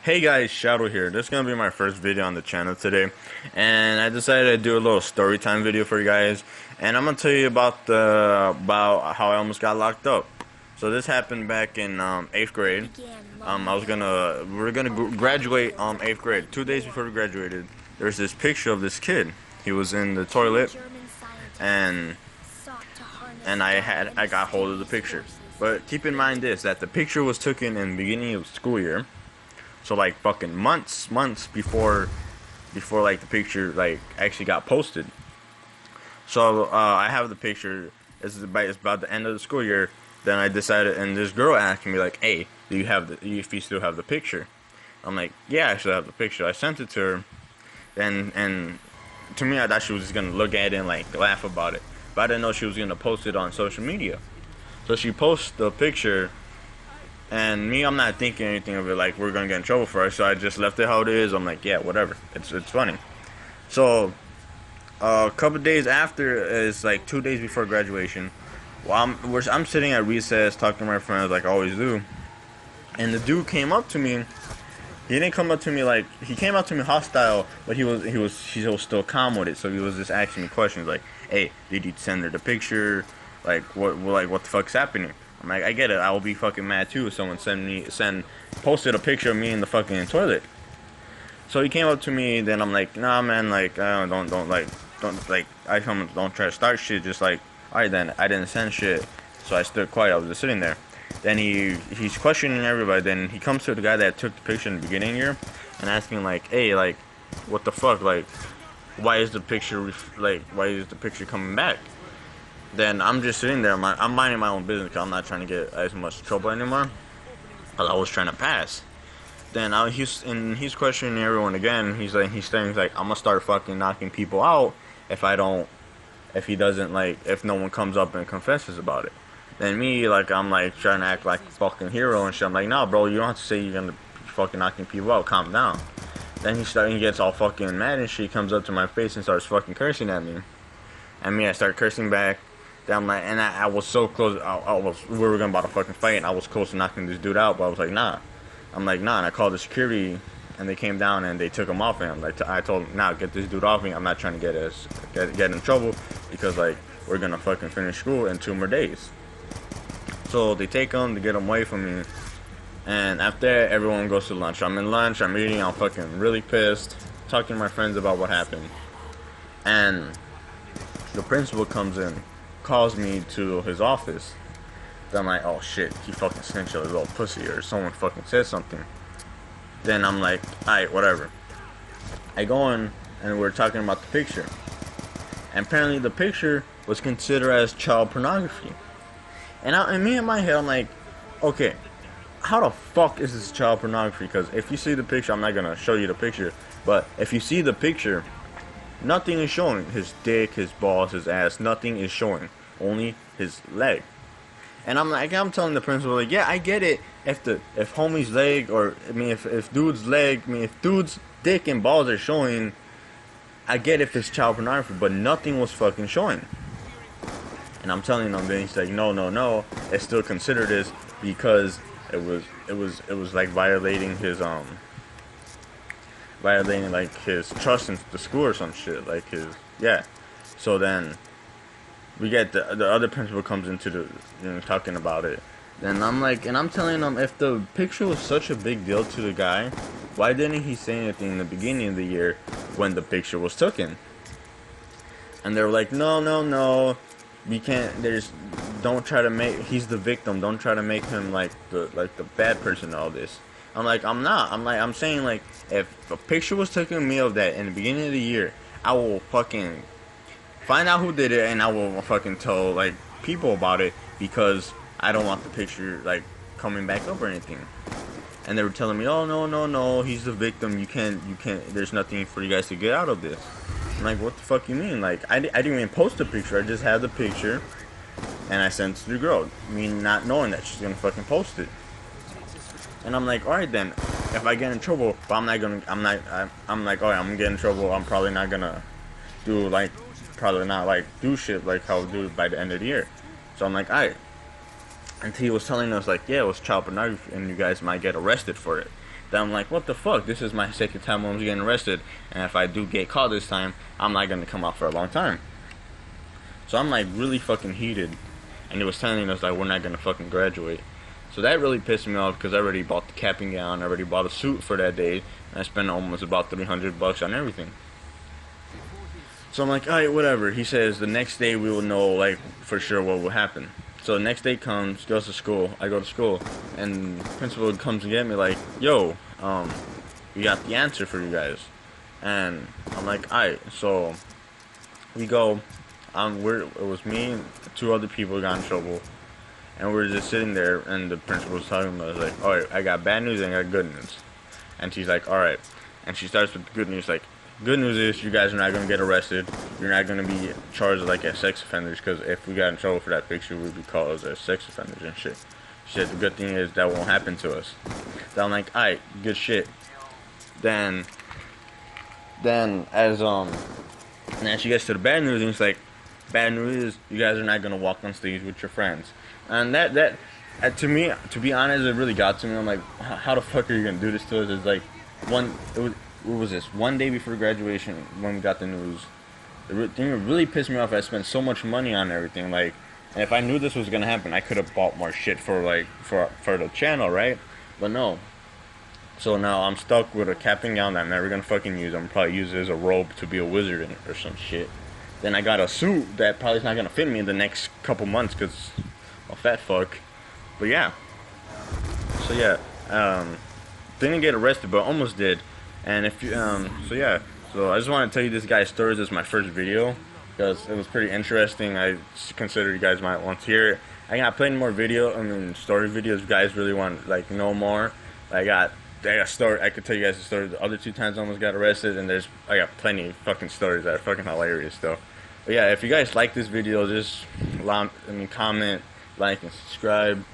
Hey guys, Shadow here. This is gonna be my first video on the channel today, and I decided to do a little story time video for you guys. And I'm gonna tell you about how I almost got locked up. So this happened back in 8th grade. We were gonna graduate 8th grade. 2 days before we graduated, there's this picture of this kid. He was in the toilet, and I got hold of the picture. But keep in mind this, that the picture was taken in the beginning of the school year. So like fucking months before like the picture like actually got posted. So I have the picture. It's about the end of the school year. Then I decided, and this girl asked me like, "Hey, if you still have the picture?" I'm like, "Yeah, I still have the picture." I sent it to her, and to me I thought she was just gonna look at it and like laugh about it, but I didn't know she was gonna post it on social media. So she posts the picture. And me, I'm not thinking anything of it like we're gonna get in trouble for it, so I just left it how it is. I'm like, yeah, whatever. It's funny. So a couple days after, is like 2 days before graduation. While I'm sitting at recess talking to my friends like I always do, and the dude came up to me. He didn't come up to me like he came up to me hostile, but he was still calm with it. So he was just asking me questions like, "Hey, did you send her the picture? Like what the fuck's happening?" I'm like, I get it. I will be fucking mad too if someone posted a picture of me in the fucking toilet. So he came up to me. Then I'm like, nah, man. Like, don't try to start shit. Just like, alright then. I didn't send shit, so I stood quiet. I was just sitting there. Then he's questioning everybody. Then he comes to the guy that took the picture in the beginning here, and asking like, hey, like, what the fuck? Like, why is the picture coming back? Then I'm just sitting there. I'm minding my own business because I'm not trying to get as much trouble anymore. Because I was trying to pass. Then he's questioning everyone again. He's saying like, I'm gonna start fucking knocking people out if no one comes up and confesses about it. Then me, like, I'm like trying to act like a fucking hero and shit. I'm like, nah, bro, you don't have to say you're gonna be fucking knocking people out. Calm down. Then he gets all fucking mad and shit. Comes up to my face and starts fucking cursing at me. And me, I start cursing back. I'm like, and I was so close. We were about to fucking fight, and I was close to knocking this dude out, but I was like, nah. I'm like, nah. And I called the security, and they came down and they took him off him. Like, I told him, nah, get this dude off me. I'm not trying to get in trouble because like we're gonna fucking finish school in 2 more days. So they take him to get him away from me, and after that, everyone goes to lunch. I'm in lunch. I'm eating. I'm fucking really pissed, talking to my friends about what happened, and the principal comes in. Calls me to his office. Then I'm like, oh shit, he fucking snitched a little pussy or someone fucking said something. Then I'm like, alright, whatever. I go in and we're talking about the picture. And apparently the picture was considered as child pornography. And me in my head, I'm like, okay, how the fuck is this child pornography? Because if you see the picture, I'm not gonna show you the picture, but if you see the picture, nothing is showing. His dick, his balls, his ass, nothing is showing. Only his leg. And I'm telling the principal, like, yeah, I get it. If homie's leg, or if dude's leg, if dude's dick and balls are showing, I get if it's child pornography, but nothing was fucking showing. And I'm telling him, then he's like, no, it's still considered this because it was like violating like his trust in the school or some shit, like so then we get the other principal comes into the talking about it. Then I'm like, and I'm telling them, if the picture was such a big deal to the guy, why didn't he say anything in the beginning of the year when the picture was taken? And they're like, no, we can't. Don't try to make, he's the victim, don't try to make him like the bad person in all this. I'm like, I'm not. I'm saying, like, if a picture was taken of me of that in the beginning of the year, I will fucking find out who did it, and I will fucking tell, like, people about it, because I don't want the picture, like, coming back up or anything. And they were telling me, oh, no, he's the victim, you can't, there's nothing for you guys to get out of this. I'm like, what the fuck you mean? Like, I didn't even post a picture, I just had the picture, and I sent it to the girl, me not knowing that she's gonna fucking post it. And I'm like, alright then, if I get in trouble, but I'm like, alright, I'm gonna get in trouble, I'm probably not gonna do shit like how I'll do by the end of the year. So I'm like, alright. And he was telling us, like, yeah, it was child pornography and you guys might get arrested for it. Then I'm like, what the fuck? This is my second time I'm getting arrested, and if I do get caught this time, I'm not gonna come out for a long time. So I'm like really fucking heated, and it was telling us like we're not gonna fucking graduate. So that really pissed me off because I already bought the capping gown, I already bought a suit for that day, and I spent almost about $300 on everything. So I'm like, alright, whatever. He says the next day we will know like for sure what will happen. So the next day comes, goes to school. I go to school, and the principal comes and get me like, yo, we got the answer for you guys. And I'm like, alright. So we go. It was me and two other people got in trouble, and we were just sitting there, and the principal was talking about, like, alright, I got bad news and I got good news. And she's like, alright. And she starts with the good news, like, good news is you guys are not going to get arrested. You're not going to be charged like as sex offenders, because if we got in trouble for that picture, we'd be called as sex offenders and shit. She said the good thing is that won't happen to us. So I'm like, alright, good shit. Then as then she gets to the bad news, and it's like, bad news is you guys are not going to walk on stage with your friends. And that to me, to be honest, it really got to me. I'm like, how the fuck are you going to do this to us? It's like, what was this? One day before graduation, when we got the news, the thing that really pissed me off, I spent so much money on everything, like, and if I knew this was gonna happen, I could have bought more shit for the channel, right? But no. So now I'm stuck with a capping gown that I'm never gonna fucking use. I'm gonna probably use it as a robe to be a wizard in it or some shit. Then I got a suit that probably is not gonna fit me in the next couple months because I'm a fat fuck. But yeah. So yeah, didn't get arrested, but almost did. And if you, so yeah, so I just want to tell you this guy's story. This is my first video because it was pretty interesting. I consider you guys might want to hear it. I got plenty more story videos. You guys really want like know more. I got story. I could tell you guys the story. The other 2 times I almost got arrested, and I got plenty of fucking stories that are fucking hilarious though. But yeah, if you guys like this video, just comment, like, and subscribe.